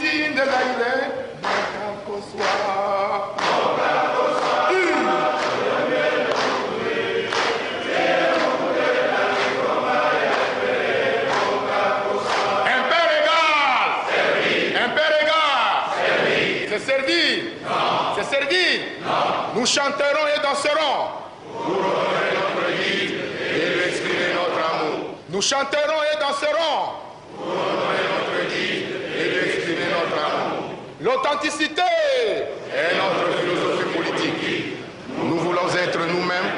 cuisine des Zaïriens, bon soit. C'est servi. C'est servi. Nous chanterons et danserons. Pour honorer notre guide et exprimer notre amour. Nous chanterons et danserons. Pour honorer notre guide et exprimer notre amour. L'authenticité est notre philosophie politique. Nous voulons être nous-mêmes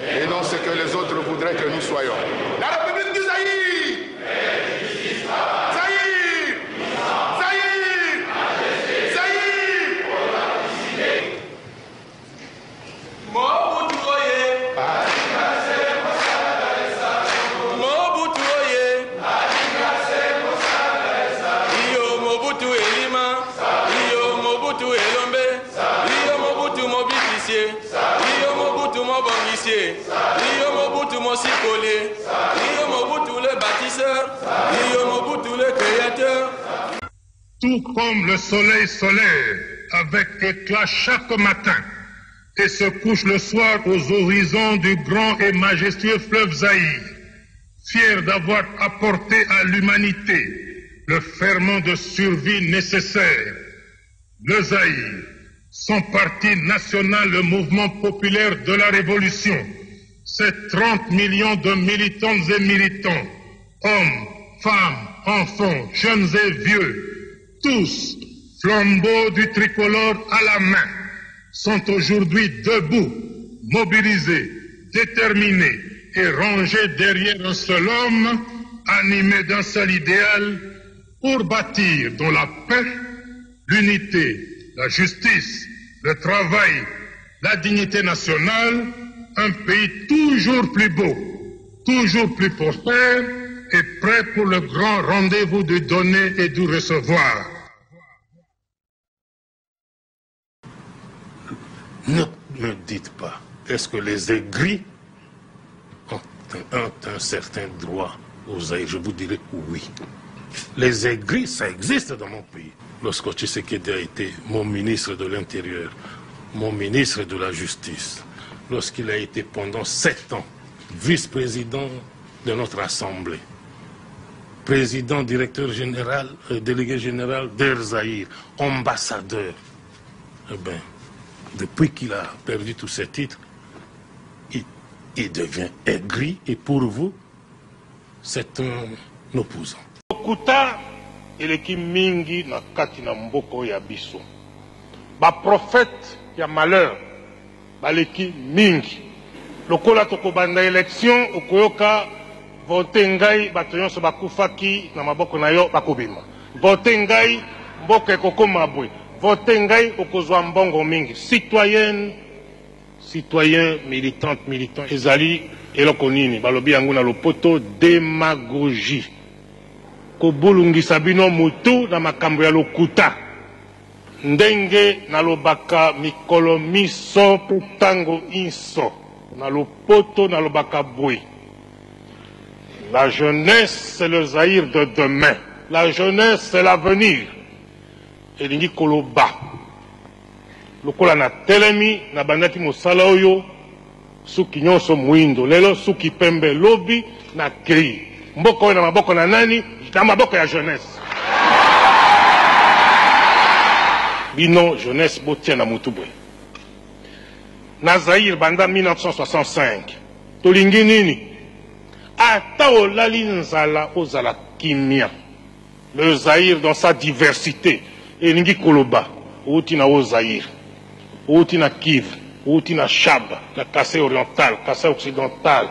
et non ce que les autres voudraient que nous soyons. La République du Zaïre. Tout comme le soleil solaire avec éclat chaque matin et se couche le soir aux horizons du grand et majestueux fleuve Zaïre, fier d'avoir apporté à l'humanité le ferment de survie nécessaire. Le Zaïre, son parti national, le mouvement populaire de la Révolution, ses 30 millions de militantes et militants, hommes, femmes, enfants, jeunes et vieux, tous, flambeaux du tricolore à la main, sont aujourd'hui debout, mobilisés, déterminés et rangés derrière un seul homme, animé d'un seul idéal, pour bâtir dans la paix, l'unité, la justice, le travail, la dignité nationale, un pays toujours plus beau, toujours plus prospère et prêt pour le grand rendez-vous du donner et du recevoir. Ne me dites pas, est-ce que les aigris ont un certain droit aux Zaïre? Je vous dirais oui. Les aigris, ça existe dans mon pays. Lorsque Tshisekedi a été mon ministre de l'Intérieur, mon ministre de la Justice, lorsqu'il a été pendant 7 ans vice-président de notre Assemblée, président, directeur général, délégué général d'Air Zaïre, ambassadeur, eh bien, depuis qu'il a perdu tous ses titres, il devient aigri et pour vous, c'est un opposant. Okuta eleki mingi na kati na mboko ya biso. Ba prophète ya malheur baleki mingi. Lokola tokobanda élection okoyoka vote ngai bato nyonso bakufaki na maboko na yo bakobima. Vote ngai mboka ekokoma boye. Vote ngai okozwa mbongo mingi. Citoyenne, citoyen, militante, militant ezali eloko nini balobi yango na lopoto démagogie. Kobulungisa bino mutu na makambo ya lokuta. Ndenge nalobaka mikolo miso tango inso. Na lopoto nalobaka boy. La jeunesse c'est le Zaïre de demain. La jeunesse c'est l'avenir. Elingi koloba. Lokola na telemi na bandaki mosala oyo suki nyonso muindo. Lelo suki pembe lobi na kri. Mboko oyo na maboko na nani? Na maboko ya jeunesse. Bino jeunesse botia na mutu boye. Na Zaïre banda 1965. Tolingi nini? Ata olali nzala ozala kimia. Le Zaïre dans sa diversité. Elingi koloba. Outi na o Zaïre. Outi na Kivu. Outi na Chab. La Kassai oriental. Kassai occidental.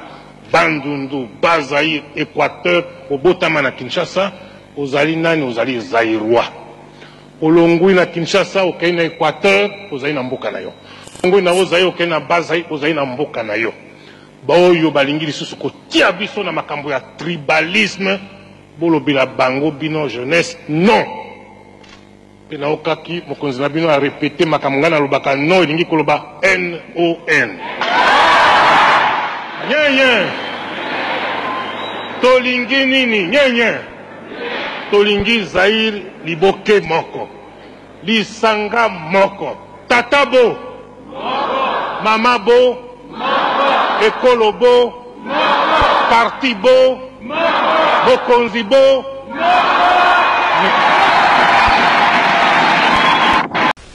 Bandundu, Bazaïre, Équateur, Obotama na Kinshasa, ozali nani ozali Zaïrois. Olongui na Kinshasa, okei na Équateur, ozali na mboka na yo. Olongui na Ozaïre, okei na Bazaïre, ozali na mboka na yo. Baoyo balingi lisusu kotia biso na makambo ya tribalisme, bolobila bango bino jeunesse, non. Pena okaki, mokonzi na bino a répété makambo ngana lobaka non, elingi koloba N-O-N. Nyen, tolingi nini, nyen. tolingi Zaïre liboke moko, lisanga moko, tatabo, mama bo, ekolo bo, parti bo, bokonzi bo.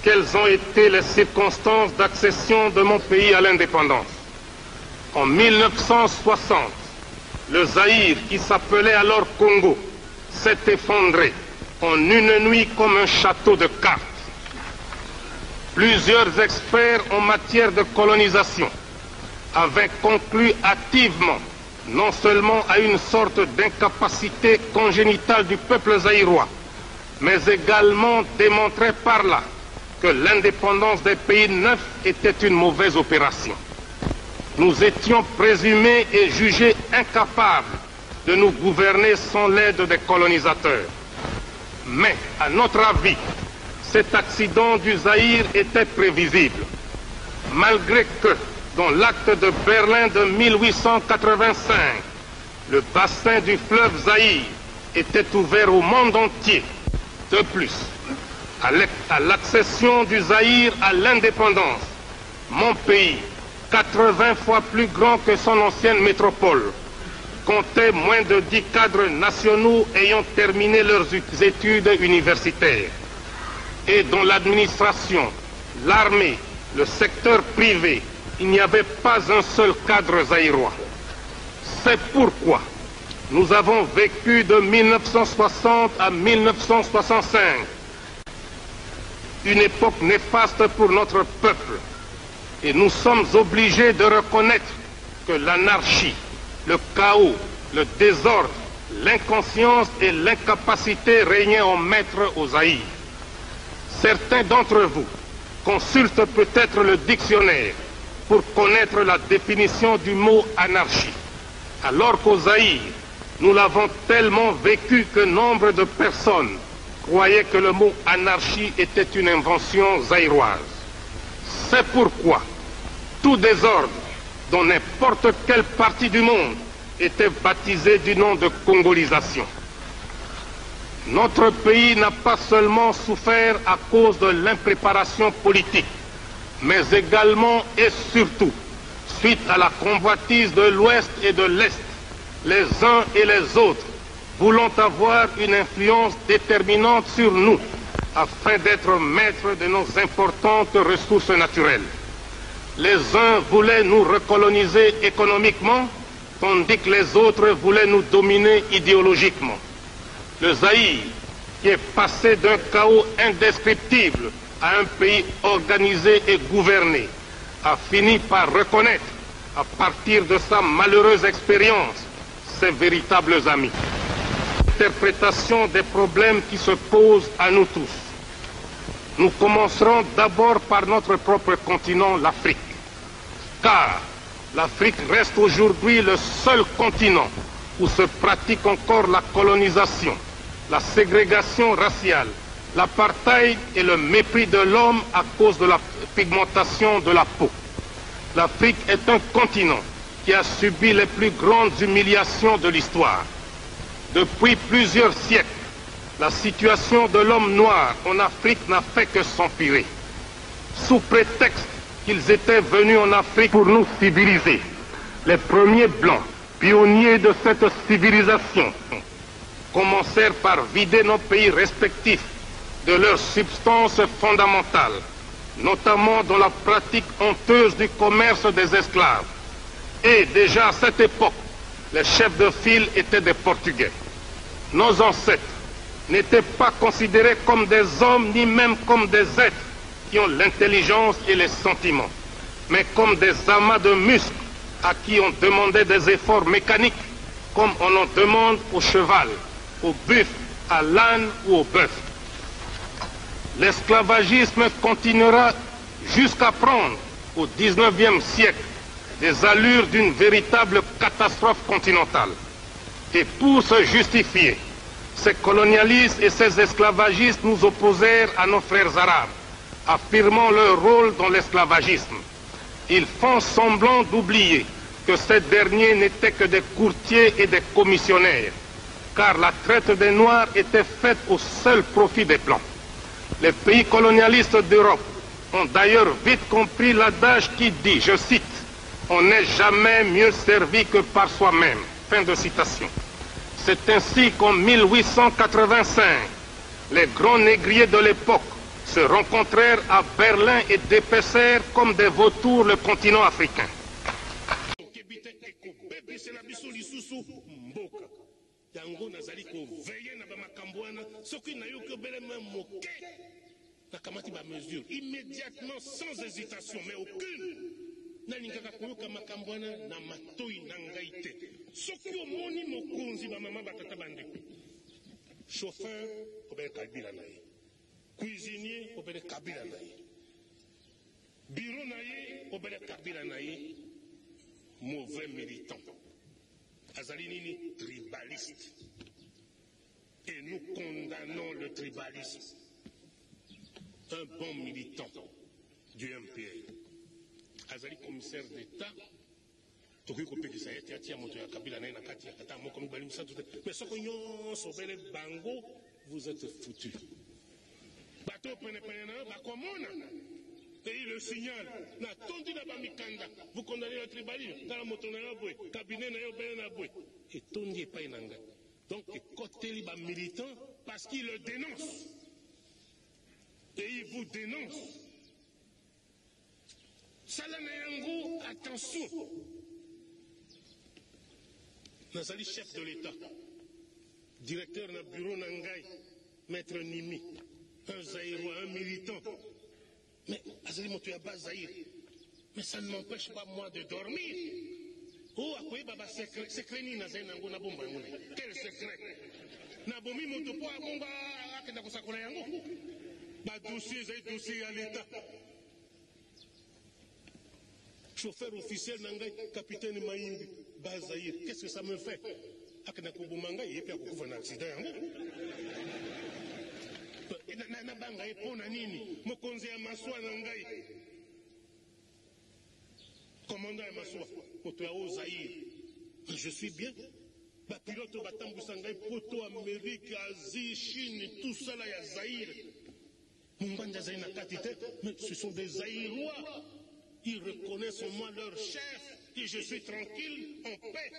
Quelles ont été les circonstances d'accession de mon pays à l'indépendance? En 1960, le Zaïre, qui s'appelait alors Congo, s'est effondré en une nuit comme un château de cartes. Plusieurs experts en matière de colonisation avaient conclu hâtivement non seulement à une sorte d'incapacité congénitale du peuple zaïrois, mais également démontré par là que l'indépendance des pays neufs était une mauvaise opération. Nous étions présumés et jugés incapables de nous gouverner sans l'aide des colonisateurs. Mais, à notre avis, cet accident du Zaïre était prévisible, malgré que, dans l'acte de Berlin de 1885, le bassin du fleuve Zaïre était ouvert au monde entier. De plus, à l'accession du Zaïre à l'indépendance, mon pays, 80 fois plus grand que son ancienne métropole, comptait moins de 10 cadres nationaux ayant terminé leurs études universitaires. Et dans l'administration, l'armée, le secteur privé, il n'y avait pas un seul cadre zaïrois. C'est pourquoi nous avons vécu de 1960 à 1965 une époque néfaste pour notre peuple. Et nous sommes obligés de reconnaître que l'anarchie, le chaos, le désordre, l'inconscience et l'incapacité régnaient en maître au Zaïre. Certains d'entre vous consultent peut-être le dictionnaire pour connaître la définition du mot anarchie. Alors qu'au Zaïre, nous l'avons tellement vécu que nombre de personnes croyaient que le mot anarchie était une invention zaïroise. C'est pourquoi tout désordre dans n'importe quelle partie du monde était baptisé du nom de congolisation. Notre pays n'a pas seulement souffert à cause de l'impréparation politique, mais également et surtout suite à la convoitise de l'Ouest et de l'Est, les uns et les autres voulant avoir une influence déterminante sur nous afin d'être maîtres de nos importantes ressources naturelles. Les uns voulaient nous recoloniser économiquement, tandis que les autres voulaient nous dominer idéologiquement. Le Zaïre, qui est passé d'un chaos indescriptible à un pays organisé et gouverné, a fini par reconnaître, à partir de sa malheureuse expérience, ses véritables amis. Interprétation des problèmes qui se posent à nous tous. Nous commencerons d'abord par notre propre continent, l'Afrique. Car l'Afrique reste aujourd'hui le seul continent où se pratique encore la colonisation, la ségrégation raciale, l'apartheid et le mépris de l'homme à cause de la pigmentation de la peau. L'Afrique est un continent qui a subi les plus grandes humiliations de l'histoire. Depuis plusieurs siècles, la situation de l'homme noir en Afrique n'a fait que s'empirer. Sous prétexte qu'ils étaient venus en Afrique pour nous civiliser, les premiers blancs, pionniers de cette civilisation, commencèrent par vider nos pays respectifs de leurs substances fondamentales, notamment dans la pratique honteuse du commerce des esclaves. Et déjà à cette époque, les chefs de file étaient des Portugais. Nos ancêtres n'étaient pas considérés comme des hommes, ni même comme des êtres qui ont l'intelligence et les sentiments, mais comme des amas de muscles à qui on demandait des efforts mécaniques, comme on en demande au cheval, au buffle, à l'âne ou au bœuf. L'esclavagisme continuera jusqu'à prendre, au XIXe siècle, des allures d'une véritable catastrophe continentale. Et pour se justifier, ces colonialistes et ces esclavagistes nous opposèrent à nos frères arabes, affirmant leur rôle dans l'esclavagisme. Ils font semblant d'oublier que ces derniers n'étaient que des courtiers et des commissionnaires. car la traite des Noirs était faite au seul profit des Blancs. Les pays colonialistes d'Europe ont d'ailleurs vite compris l'adage qui dit, je cite, « On n'est jamais mieux servi que par soi-même ». Fin de citation. C'est ainsi qu'en 1885, les grands négriers de l'époque se rencontrèrent à Berlin et dépaissèrent comme des vautours le continent africain. Immédiatement, sans hésitation, mais aucune. Nalingaka koyoka makambwana na matoi na ngai te. Soki omoni mokonzi ba mama batata bande. Chauffeur obele kabila na ye. Cuisinier obele kabila na ye. Bureau na ye obele kabila na ye. Mauvais militant. Azali nini tribaliste. Et nous condamnons le tribalisme. Un bon militant du MPR. Azali commissaire d'État, toki kopekisa ete atia moto ya kabila na kati ya kata moko mibali misatu te. Mais soko nyonso bele bango, vous êtes foutus. Bateau pene na bakomona. Et il le signale. Na tondi na bamikanda. Vous condamnez le tribalisme. Dans la moto na boy, cabinet na yo bele na boy. Et tondi pa inanga. Donc côté li ba militant parce qu'il le dénonce. Et il vous dénonce. Salanayango, attention. Nazali chef de l'État, directeur du bureau Nangai, maître Nimi, un Zaïrois, un militant. Mais Azali Motoyaba Zaïr. Mais ça ne m'empêche pas moi de dormir. Oh, à quoi baba secret ni Nazaïnango na bomba ngone. Quel secret? Nabomi Motopo a bomba akenda kosakola yango. Ba dossier à l'État. Chauffeur officiel Nangai, capitaine Maïmbi, Bazaïr, qu'est-ce que ça me fait? Akena Kubumanga, il y a un accident. Nabanga et Ponanini, Mokonzi Amaswa Nangai, commandant Amaswa, Motoao Zaïr. Je suis bien. Ba pilote Batambu Sangai, Poto, Amérique, Asie, Chine, tout ça là, il y a Zaïr. Munganda Zaïna Katite, mais ce sont des Zaïrois. Ils reconnaissent en moi leur chef et je suis tranquille, en paix.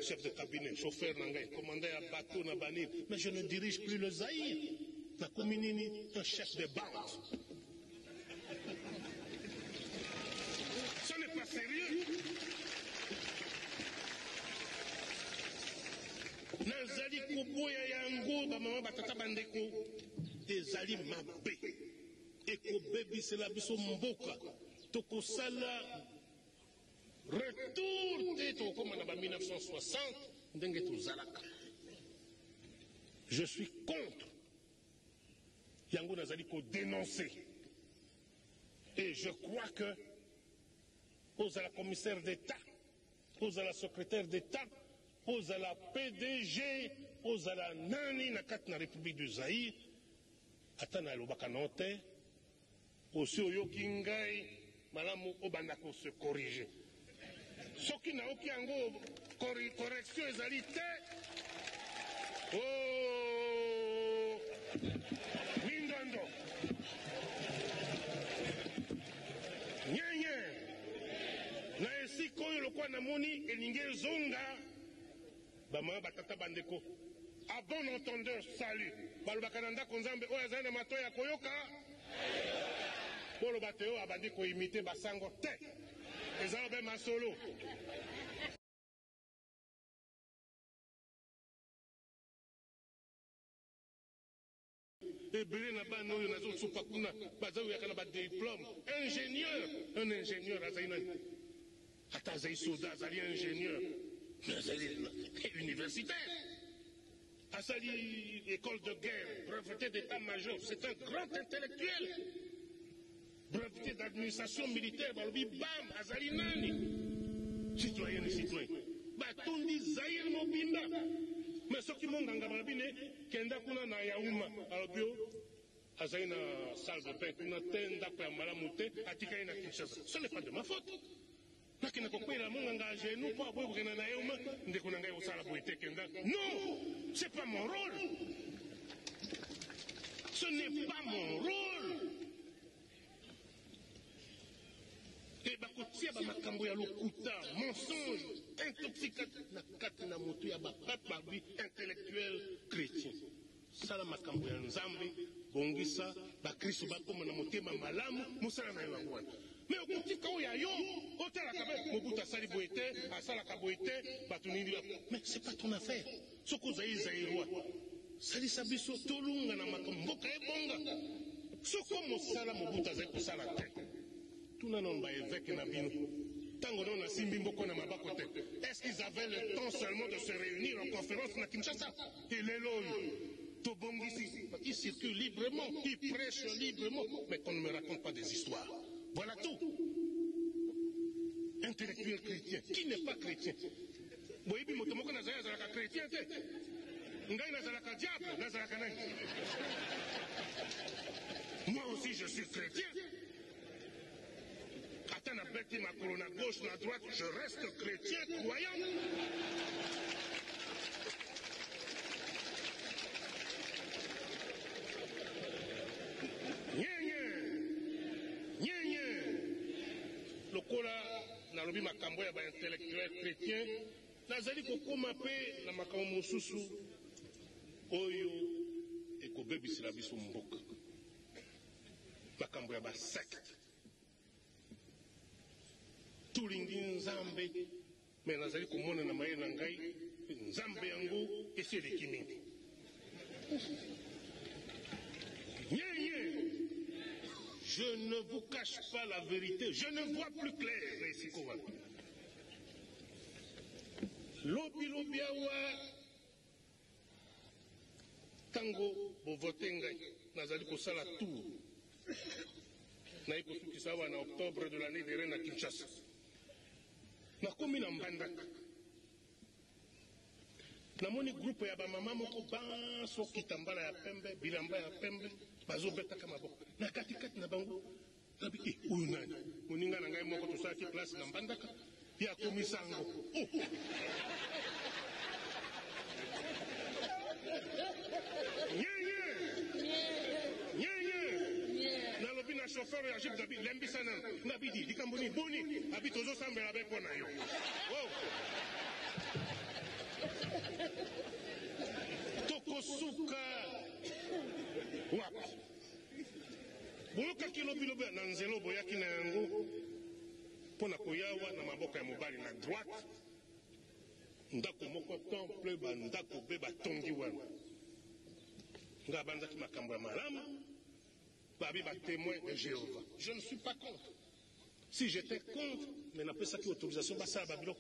Chef de cabinet, chauffeur, commandant à bateau, mais je ne dirige plus le Zaïre. Un chef de bande. Ce n'est pas sérieux. Nazali Kuboya Yango, Bamama Batata Bandeko. Ezali mabe ekobebi sela biso mboka tokosala retour te tokoma na ba 1960 ndenge tozalaka. Je suis contre yango nazali ko dénoncer et je crois que aux à la commissaire d'État, aux à la secrétaire d'État, aux à la PDG, aux à la nani na kati na République du Zaïre atana lobaka note aussi oyoki ngai malamu obanda ko se corriger soki na oki yango correction ezali te oh mindondo nyenye na esika oyo lokwa namoni elingi ezonga bamama batata bandeko. À bon entendeur, salut. Balbakananda Konzambe, Oyazana Matoya Koyoka. Polo Bateo, Abandi ko imiter Basango Te. Ezaobe Masolo. Ebele na ba no na zo supakuna, bazawu yakana ba diplôme. Ingénieur, un ingénieur Azainani. Atazai Soda, Azali ingénieur. Mais Azali universitaire. Asali, école de guerre, breveté d'état-major, c'est un grand intellectuel. Breveté d'administration militaire, balobi bam, Azali nani. Citoyen et citoyen. Batondi Zaïr Mobimba. Mais ce qui monte dans Gabrabine, Kenda Kuna na Yaouma, Alobio, Azali na salle de paix, Kuna Tenda Pamalamoute, Atika na Kinshasa. Ce n'est pas de ma faute. c'est pas mon rôle. Ce n'est pas mon rôle. Et bakotia ba makambo ya lokuta, mensonge, intoxication na kati na moto ya bapapa bi intellectuel chrétien. Sala makambo ya nzambe, bongisa bakristo bakoma na motema malamu, musala na yo wana. Mais okotika oya yo, otala kabe mobuta sali boete, asala ka boete, batunindi. Mais c'est pas ton affaire. Soko zayi zairwa. Sali sabiso tolunga na makambo ka ebonga. Soko mosala mobuta zayi kosala te. Est-ce qu'ils avaient le temps seulement de se réunir en conférence à Kinshasa? Et les ils circulent librement, ils prêchent librement, mais qu'on ne me raconte pas des histoires. Voilà tout. Intellectuel chrétien, qui n'est pas chrétien? Moi aussi je suis chrétien. Attends, à ma colonne à gauche, à droite, je reste chrétien, croyant. Lokola, nalobi makambo ya ba intellectuel chrétien, nazali kokoma pe na makambo mosusu oyo ekobebisela biso mboka. Makambo ya ba secte. Tulingi nzambe, mais nazali komona na maye na ngai, nzambe yango esi eleki mingi. Je ne vous cache pas la vérité, je ne vois plus clair na esiko wana. Lobi awa tango bovote ngai, nazali kosala tour. Na ekosukisa wana octobre de l'année dernière na Kinshasa. Nakomi na mbandaka. Namoni groupe ya ba mama moko banso kitambala ya pembe, bilamba ya pembe, bazo betaka maboko. Na katikati na bango, nabi uyu nani? Moninga na ngai moko tosaki place na mbandaka, ya komisango. Oh. Nalobi na chauffeur ya jeep dabi lembi sana nabidi dikamboni boni abi tozo sambela be pona yo. Wow. Tokosuka. Wapi. Boyoka kilobi na nzelo boyaki na yango pona koyawa na maboka ya mobali na droite. Ndako moko temple ba ndako be batongi wana. Nga banzaki makambo ya malamu. Témoin de Jéhovah. Je ne suis pas contre. Si j'étais contre, mais n'a pas ça qui autorisation, bah ça Babylone.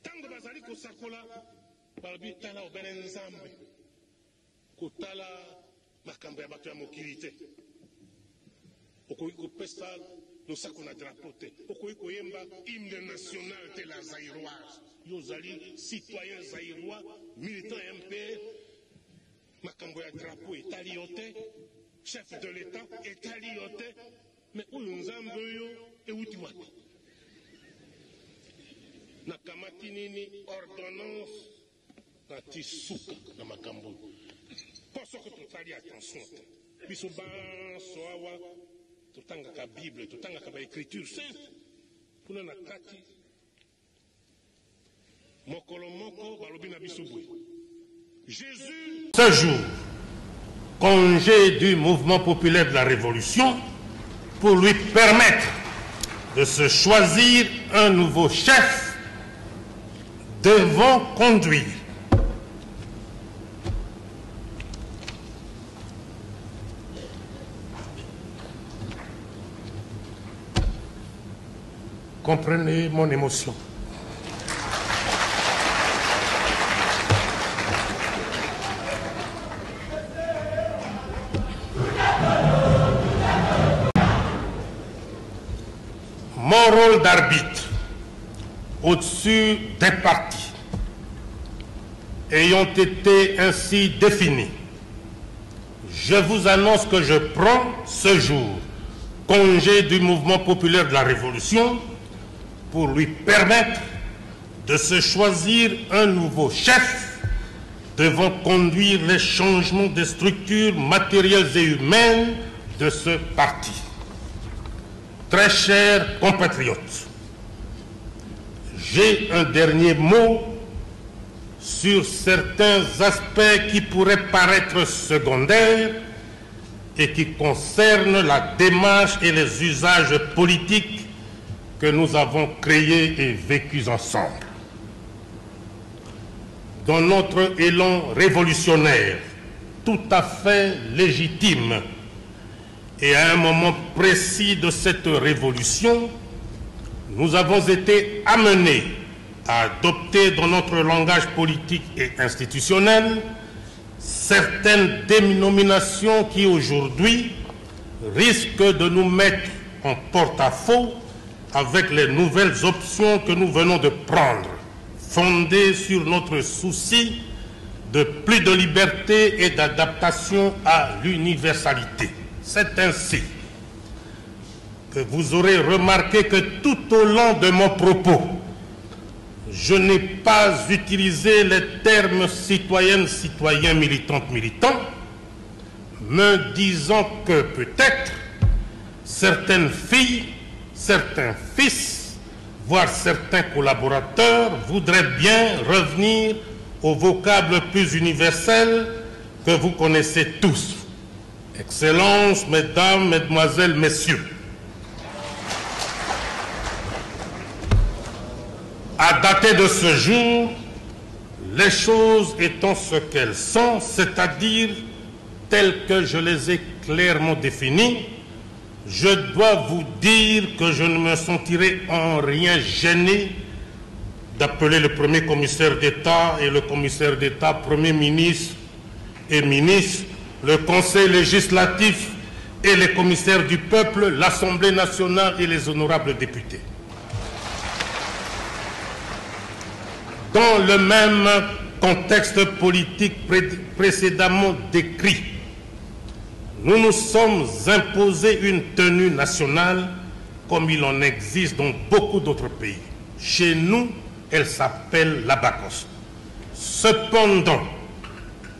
Tango bazali ko sakola, balabi tala obenen nzambe. Kotala makambo ya bato ya mokilité. Okoyi ko pesa no sako na drapeau te. Okoyi ko yemba hymne national de la Zaïroise. Yozali citoyen zaïrois, militant MP. Makambo ya drapeau etali yote. Chef de l'État, État-lioté, mais où nous avons et où tu vois. Nakamati nini ordonnance na tisuka na makambo. Pour ce que tu fais attention. Bisoban soawa, tutanga ka Bible, tutanga ka écriture sainte. Kuna na kati mokolo moko balobi na bisobwe. Jésus ce jour congé du mouvement populaire de la Révolution pour lui permettre de se choisir un nouveau chef devant conduire comprenez mon émotion. Mon rôle d'arbitre au-dessus des partis ayant été ainsi défini, je vous annonce que je prends ce jour congé du mouvement populaire de la Révolution pour lui permettre de se choisir un nouveau chef devant conduire les changements des structures matérielles et humaines de ce parti. Très chers compatriotes, j'ai un dernier mot sur certains aspects qui pourraient paraître secondaires et qui concernent la démarche et les usages politiques que nous avons créés et vécus ensemble. Dans notre élan révolutionnaire, tout à fait légitime, et à un moment précis de cette révolution, nous avons été amenés à adopter dans notre langage politique et institutionnel certaines dénominations qui aujourd'hui risquent de nous mettre en porte-à-faux avec les nouvelles options que nous venons de prendre, fondées sur notre souci de plus de liberté et d'adaptation à l'universalité. C'est ainsi que vous aurez remarqué que tout au long de mon propos, je n'ai pas utilisé les termes citoyennes, citoyens, militantes, militants, me disant que peut-être certaines filles, certains fils, voire certains collaborateurs voudraient bien revenir au vocable plus universel que vous connaissez tous. Excellences, mesdames, mesdemoiselles, messieurs. À dater de ce jour, les choses étant ce qu'elles sont, c'est-à-dire telles que je les ai clairement définies, je dois vous dire que je ne me sentirai en rien gêné d'appeler le premier commissaire d'État et le commissaire d'État, Premier ministre et ministre, le Conseil législatif et les commissaires du peuple, l'Assemblée nationale et les honorables députés. Dans le même contexte politique précédemment décrit, nous nous sommes imposés une tenue nationale comme il en existe dans beaucoup d'autres pays. Chez nous, elle s'appelle l'abacos. Cependant,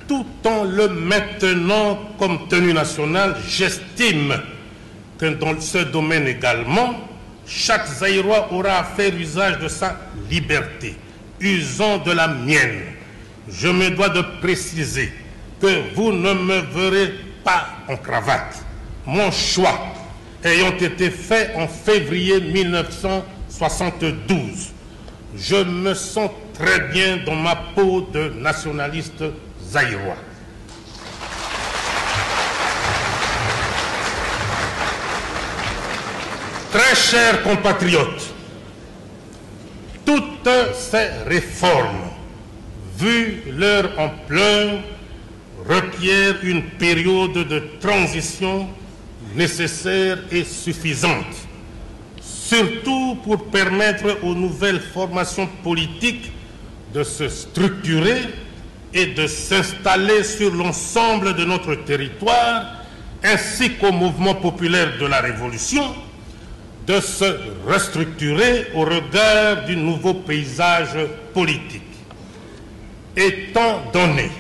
tout en le maintenant comme tenue nationale, j'estime que dans ce domaine également, chaque Zaïrois aura à faire usage de sa liberté, usant de la mienne. Je me dois de préciser que vous ne me verrez pas en cravate. Mon choix ayant été fait en février 1972, je me sens très bien dans ma peau de nationaliste zaïrois. Très chers compatriotes, toutes ces réformes, vu leur ampleur, requièrent une période de transition nécessaire et suffisante, surtout pour permettre aux nouvelles formations politiques de se structurer et de s'installer sur l'ensemble de notre territoire, ainsi qu'au mouvement populaire de la Révolution, de se restructurer au regard du nouveau paysage politique. Étant donné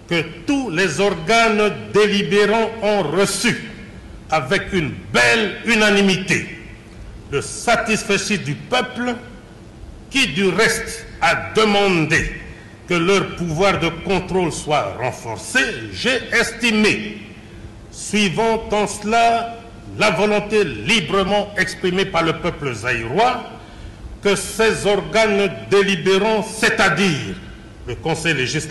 que tous les organes délibérants ont reçu avec une belle unanimité le satisfecit du peuple, qui du reste a demandé que leur pouvoir de contrôle soit renforcé, j'ai estimé, suivant en cela la volonté librement exprimée par le peuple zaïrois, que ces organes délibérants, c'est-à-dire le Conseil législatif,